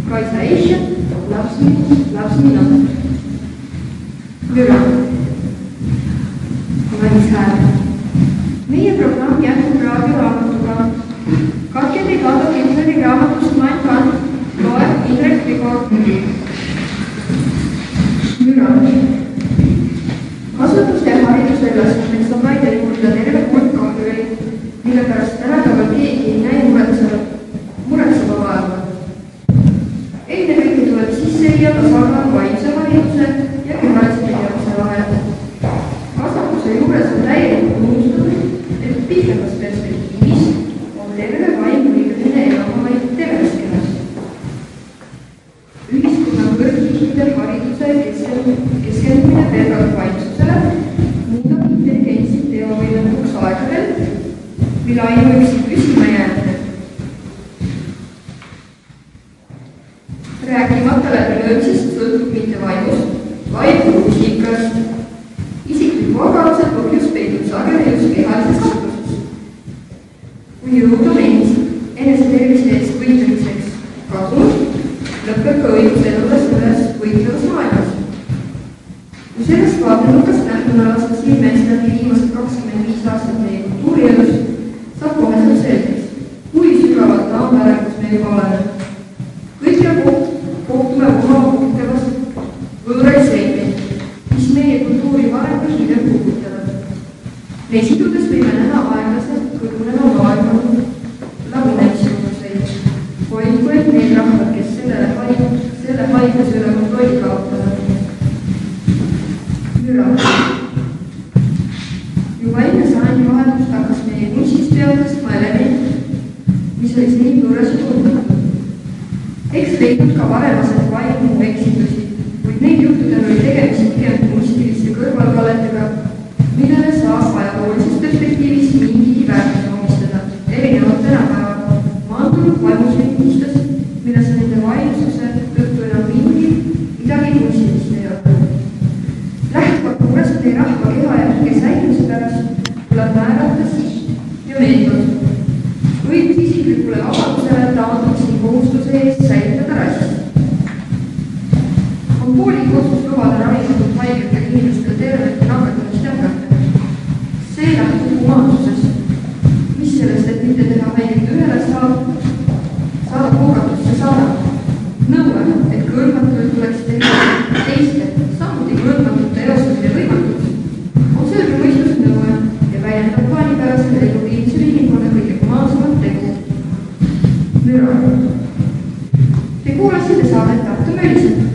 Kaisa Eisha, laps mina. Müra. Valishääl. Meie programm jätkub raadioraamatuga. Katjani Kado Kindleri raamatust Mein Kampf loeb Indrek Rigo. Müra. Kasvatuste ja hariduse ülesandeks on vaid juurde terve hulk kahjureid, mille pärast tänapäeval keegi ei näe muretsema vaeva. Ennekõike tuleb sisse viia tasakaal vaimse hariduse ja kehalise tegevuse vahel. Kasvatuse juures on täielikult unustatud, et pikemas perspektiivis on terve vaim õigusine elamaid terves kehas. Ühiskonna kõrgkindel hariduse keskendumine pelgalt vaimsusele muudab intelligentsid teovõimetuks aegadel, mille ainuüksi püsima jäänud. Rääkimata läbi löömisest sõltub mitte vaimust, vaid psüühikast. Isikliku agaluse põhjus peitub sageli just kehalises kahtluses. Kui jõud on enese tervise eest võitlemiseks kadunud, lõpeb ka õigus eluda selles võitlevas maailmas. Kui sellest vaatenukast nähtuna lasta silmeestati viimased 25 aastat meie kultuurielus, saab koheselt selgeks, kui sügavalt taandarengus me juba oleme. Kõikjal kohtume oma puhutavast võõraid seikmeid, mis meie kultuuri varem või hiljem puhutavad. Neid sidudes võime näha aeglaselt kõrguneva maailma lagunemisjuhuseid. Hoidku, et need rahvad, kes selle haiguse üle kontrolli kaotavad. Müra. Juba enne sajandi vahetust hakkas meie kunstist element, mis oli seni võõras tundmatud. Eks leidnud ka varemased vaimu eksitusi, kuid neid juhtudel oli tegemist pigem kunstiliste kõrvalkalletega, millele saab ajaloolisest perspektiivist mingigi väärtuse omistada. Erinevalt tänapäeval maandunud vaimusündmustes, milles nende vaimsuse tõttu enam midagi kunstilist ei ole. Lähtuvalt murest meie rahva keha ja hinge säilimise pärast tuleb määrata siht ja meetod. Õigus isiklikule vabadusele taandub siin kohustuse eest säilitada rassist. On poolik otsus lubada ravimatult haigetel inimestel tervet nakatumist jätkata. See lähtub humaansusest. Mis sellest, et mitte teha haiget ühele saada koogatusse saada? Nõue, et kõrvatult tuleks teha teiste, samuti kõrvatute eostamise võimatuks, on selge mõistus nõue ja väljendab plaanipärasel eluviimisel inimkonna kõige humaansemat tegu. Müra. Te kuulasite saadet Tartu Mölised.